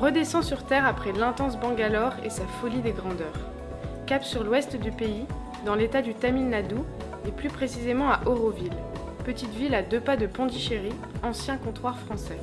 redescend sur Terre après l'intense Bangalore et sa folie des grandeurs. Cap sur l'ouest du pays, dans l'état du Tamil Nadu, et plus précisément à Auroville, petite ville à 2 pas de Pondichéry, ancien comptoir français.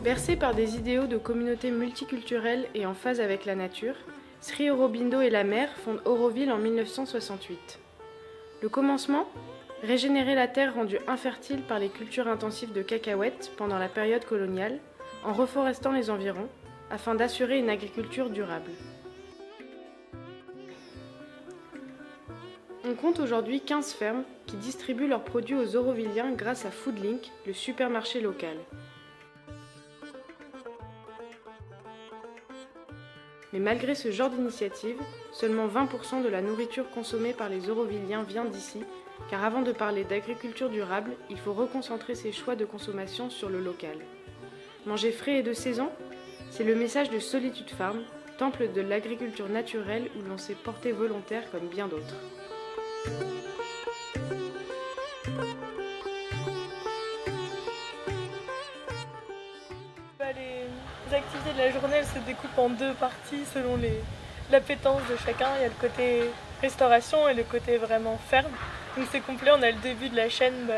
Bercé par des idéaux de communauté multiculturelle et en phase avec la nature, Sri Aurobindo et la mère fondent Auroville en 1968. Le commencement ? Régénérer la terre rendue infertile par les cultures intensives de cacahuètes pendant la période coloniale, en reforestant les environs, afin d'assurer une agriculture durable. On compte aujourd'hui 15 fermes qui distribuent leurs produits aux Aurovilliens grâce à Foodlink, le supermarché local. Mais malgré ce genre d'initiative, seulement 20% de la nourriture consommée par les Aurovilliens vient d'ici, car avant de parler d'agriculture durable, il faut reconcentrer ses choix de consommation sur le local. Manger frais et de saison, c'est le message de Solitude Farm, temple de l'agriculture naturelle où l'on s'est porté volontaire comme bien d'autres. Les activités de la journée elles se découpent en 2 parties selon l'appétence de chacun. Il y a le côté restauration et le côté vraiment ferme. Donc c'est complet, on a le début de la chaîne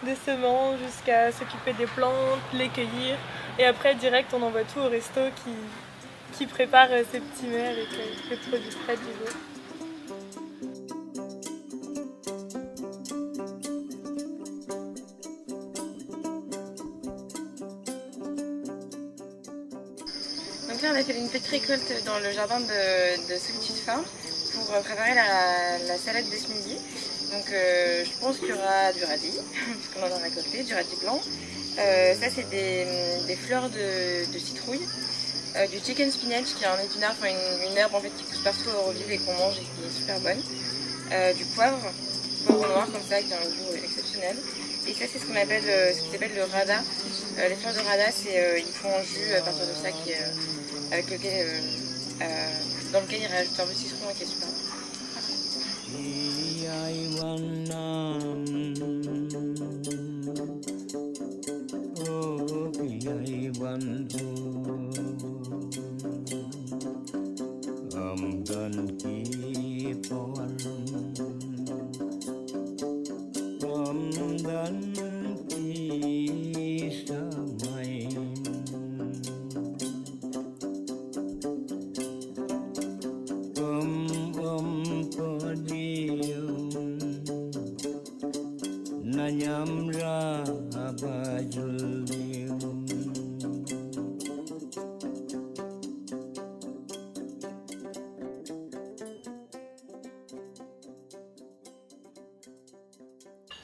des semences jusqu'à s'occuper des plantes, les cueillir. Et après direct on envoie tout au resto qui prépare ses petits mets avec les produits frais du jour. Donc là on a fait une petite récolte dans le jardin de Solitude Farm pour préparer la salade de ce midi. Donc je pense qu'il y aura du radis, parce qu'on en a récolté, du radis blanc. Ça c'est des fleurs de citrouille, du chicken spinach qui est un épinard, enfin une herbe en fait qui pousse partout à Auroville et qu'on mange et qui est super bonne. Du poivre noir comme ça qui a un goût exceptionnel. Et ça c'est ce qui s'appelle le rada. Les fleurs de rada ils font un jus à partir de ça dans lequel ils rajoutent un peu de citron et qui est super bon.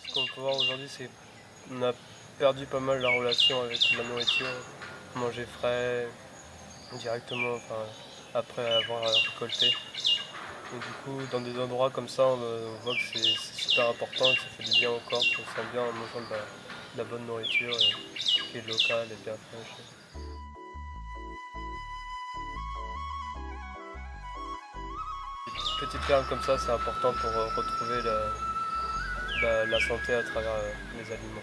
Ce qu'on peut voir aujourd'hui, c'est qu'on a perdu pas mal la relation avec la nourriture, manger frais directement après avoir récolté. Et du coup, dans des endroits comme ça, on voit que c'est super important et que ça fait du bien au corps, qu'on se sent bien en mangeant de la bonne nourriture qui est locale et bien fraîche. Une petite ferme comme ça, c'est important pour retrouver la santé à travers les aliments.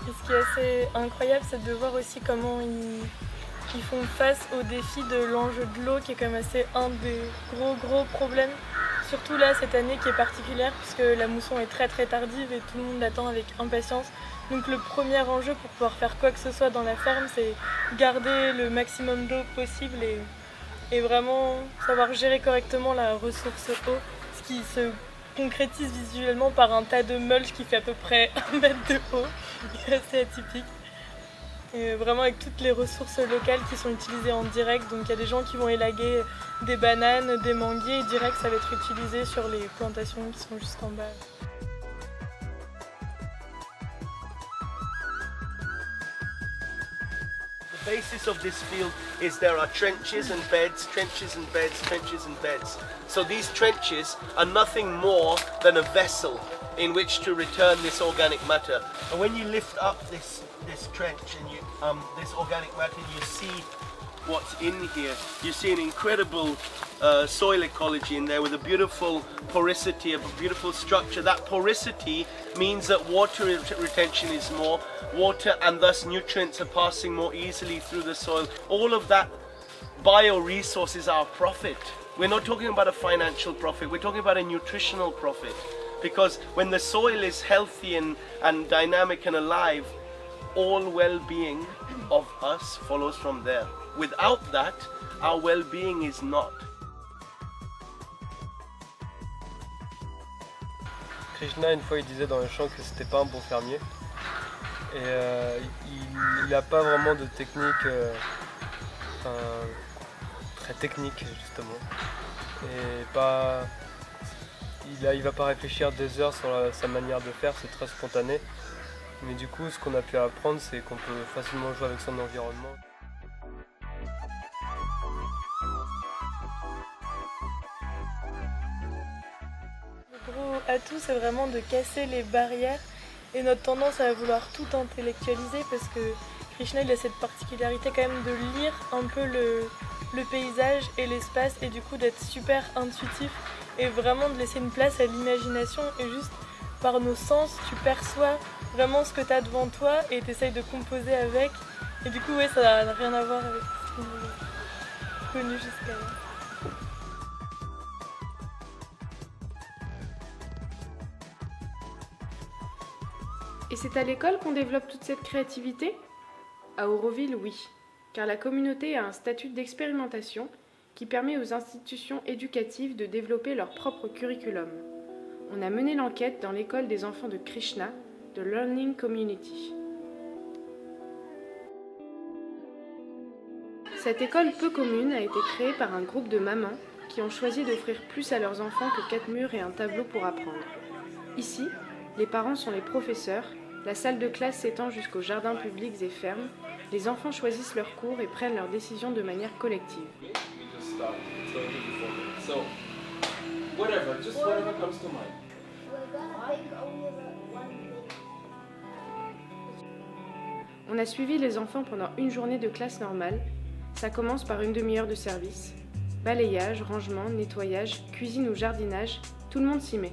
Et ce qui est assez incroyable, c'est de voir aussi comment ils font face au défi de l'enjeu de l'eau, qui est quand même un des gros problèmes. Surtout là, cette année qui est particulière, puisque la mousson est très tardive et tout le monde l'attend avec impatience. Donc le premier enjeu pour pouvoir faire quoi que ce soit dans la ferme, c'est garder le maximum d'eau possible et vraiment savoir gérer correctement la ressource eau, ce qui se concrétise visuellement par un tas de mulch qui fait à peu près 1 mètre de haut, qui est assez atypique. Et vraiment avec toutes les ressources locales qui sont utilisées en direct, donc il y a des gens qui vont élaguer des bananes, des manguiers, et direct ça va être utilisé sur les plantations qui sont juste en bas. basis of this field is there are trenches and beds, trenches and beds, trenches and beds. So these trenches are nothing more than a vessel in which to return this organic matter. And when you lift up this trench and you this organic matter, you see what's in here. You see an incredible soil ecology in there with a beautiful porosity, a beautiful structure. That porosity means that water retention is more, water and thus nutrients are passing more easily through the soil. All of that bioresource is our profit. We're not talking about a financial profit, we're talking about a nutritional profit. Because when the soil is healthy and dynamic and alive, all well-being of us follows from there. Without that, our well-being is not. Krishna, une fois, il disait dans le chant que c'était pas un bon fermier. Et il n'a pas vraiment de technique très technique, justement. Et pas... Il va pas réfléchir des heures sur sa manière de faire, c'est très spontané. Mais du coup, ce qu'on a pu apprendre, c'est qu'on peut facilement jouer avec son environnement. Le gros atout, c'est vraiment de casser les barrières et notre tendance à vouloir tout intellectualiser, parce que Krishna, il a cette particularité quand même de lire un peu le paysage et l'espace, et du coup d'être super intuitif et vraiment de laisser une place à l'imagination, et juste par nos sens tu perçois vraiment ce que tu as devant toi et tu essayes de composer avec, et du coup ouais, ça n'a rien à voir avec ce qu'on a connu jusqu'à là. Et c'est à l'école qu'on développe toute cette créativité ? À Auroville, oui, car la communauté a un statut d'expérimentation qui permet aux institutions éducatives de développer leur propre curriculum. On a mené l'enquête dans l'école des enfants de Krishna, de Learning Community. Cette école peu commune a été créée par un groupe de mamans qui ont choisi d'offrir plus à leurs enfants que 4 murs et un tableau pour apprendre. Ici, les parents sont les professeurs, la salle de classe s'étend jusqu'aux jardins publics et fermes, les enfants choisissent leurs cours et prennent leurs décisions de manière collective. On a suivi les enfants pendant une journée de classe normale. Ça commence par une demi-heure de service. Balayage, rangement, nettoyage, cuisine ou jardinage, tout le monde s'y met.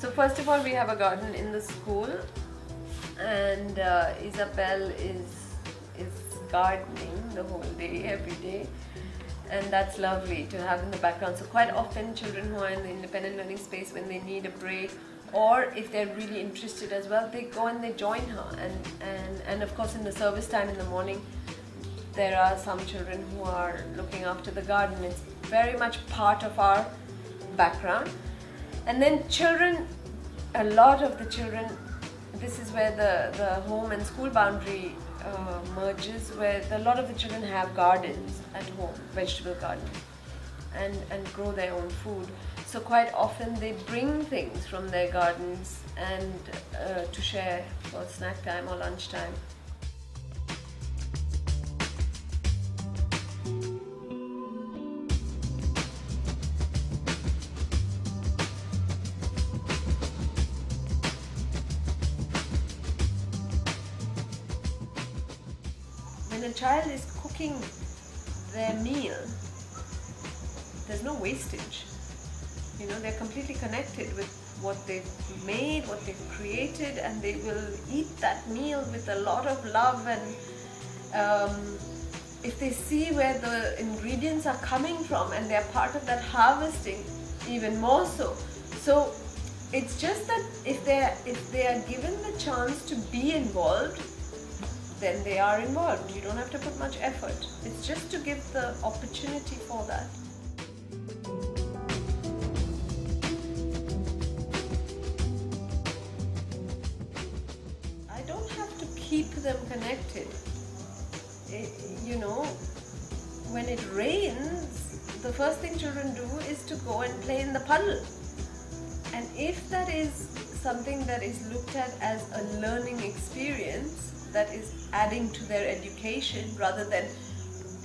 So first of all, we have a garden in the school, and Isabel is gardening the whole day, every day, and that's lovely to have in the background. So quite often children who are in the independent learning space, when they need a break, or if they're really interested as well, they go and they join her. And of course in the service time in the morning, there are some children who are looking after the garden. It's very much part of our background. And then children, a lot of the children, this is where the home and school boundary merges, where a lot of the children have gardens at home, vegetable gardens, and grow their own food. So quite often they bring things from their gardens and to share for snack time or lunch time. When a child is cooking their meal, there's no wastage. You know, they're completely connected with what they've made, what they've created, and they will eat that meal with a lot of love. And if they see where the ingredients are coming from and they're part of that harvesting, even more so. So it's just that if they are given the chance to be involved, then they are involved. You don't have to put much effort. It's just to give the opportunity for that. I don't have to keep them connected. You know, when it rains, the first thing children do is to go and play in the puddle. And if that is something that is looked at as a learning experience that is adding to their education rather than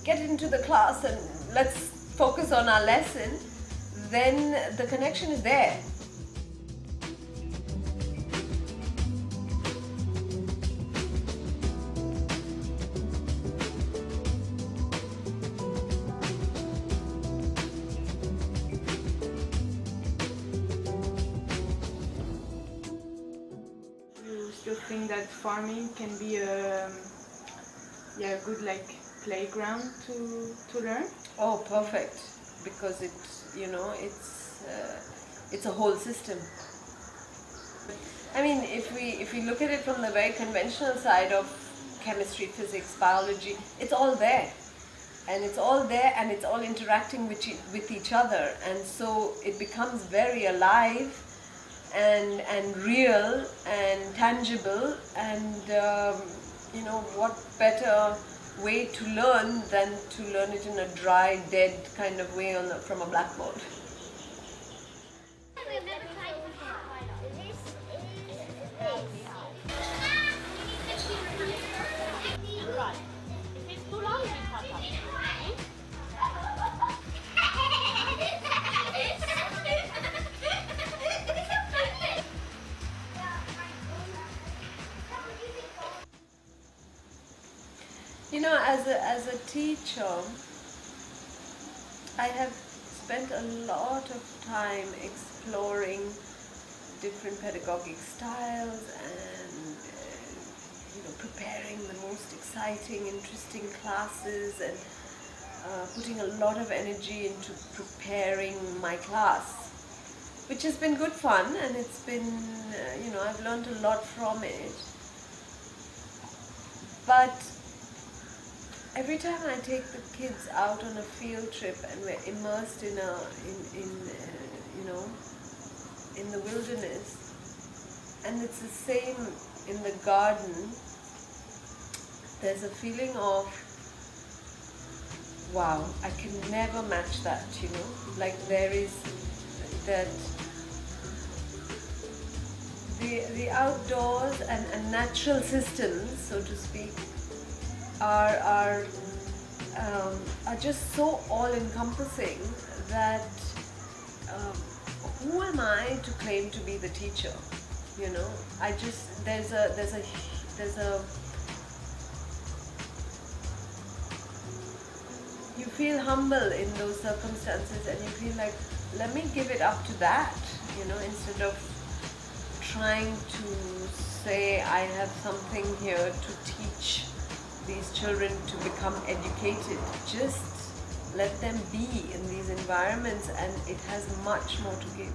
get into the class and let's focus on our lesson, then the connection is there. You still think that farming can be a good playground to learn? Oh, perfect! Because it's a whole system. I mean, if we look at it from the very conventional side of chemistry, physics, biology, it's all there, and it's all interacting with each other, and so it becomes very alive and real and tangible, and what better way to learn than to learn it in a dry, dead kind of way from a blackboard. As a teacher, I have spent a lot of time exploring different pedagogic styles and preparing the most exciting, interesting classes, and putting a lot of energy into preparing my class, which has been good fun, and it's been, I've learned a lot from it. But every time I take the kids out on a field trip and we're immersed in the wilderness, and it's the same in the garden, there's a feeling of, wow, I can never match that, like there is that the outdoors and natural systems, so to speak, are just so all-encompassing that who am I to claim to be the teacher? There's a you feel humble in those circumstances, and you feel like, let me give it up to that, instead of trying to say I have something here to teach these children to become educated. Just let them be in these environments, and it has much more to give.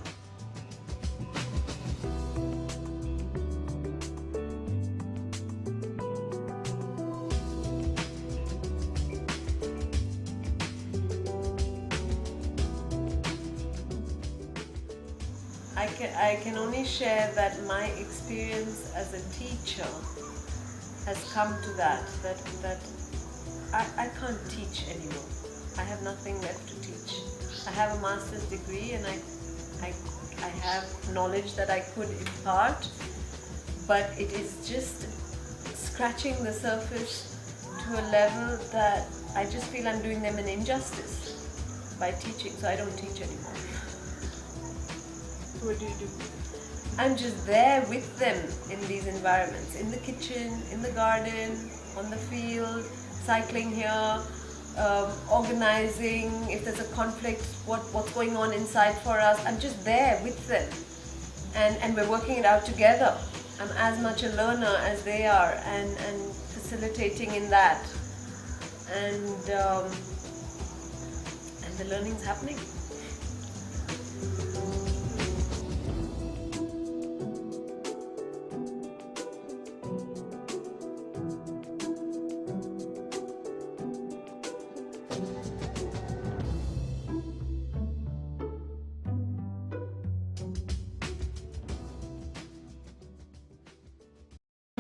I can only share that my experience as a teacher has come to that I can't teach anymore. I have nothing left to teach. I have a master's degree, and I have knowledge that I could impart, but it is just scratching the surface to a level that I just feel I'm doing them an injustice by teaching, so I don't teach anymore. What do you do? I'm just there with them in these environments, in the kitchen, in the garden, on the field, cycling here, organizing, if there's a conflict, what's going on inside for us. I'm just there with them, and we're working it out together. I'm as much a learner as they are, and facilitating in that, and the learning's happening.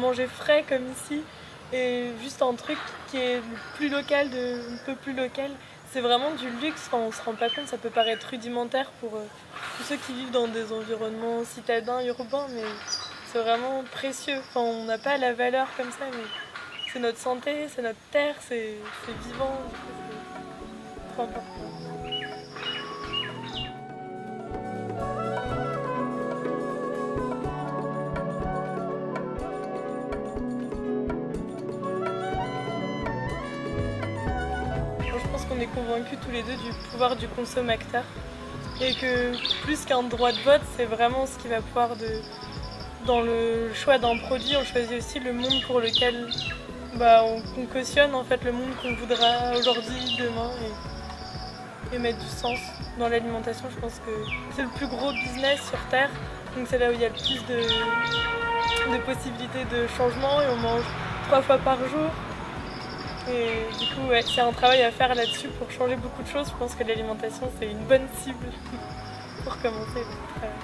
Manger frais comme ici, et juste un truc qui est plus local, un peu plus local, c'est vraiment du luxe, enfin, on se rend pas compte, ça peut paraître rudimentaire pour tous ceux qui vivent dans des environnements citadins, urbains, mais c'est vraiment précieux. Enfin, on n'a pas la valeur comme ça, mais c'est notre santé, c'est notre terre, c'est vivant, du coup, c'est trop important. On est convaincus tous les deux du pouvoir du consommateur et que plus qu'un droit de vote, c'est vraiment ce qui va pouvoir dans le choix d'un produit, on choisit aussi le monde pour lequel on cautionne en fait le monde qu'on voudra aujourd'hui, demain et mettre du sens dans l'alimentation. Je pense que c'est le plus gros business sur Terre, donc c'est là où il y a le plus de possibilités de changement et on mange 3 fois par jour. Et du coup, ouais, c'est un travail à faire là-dessus pour changer beaucoup de choses. Je pense que l'alimentation, c'est une bonne cible pour commencer le travail.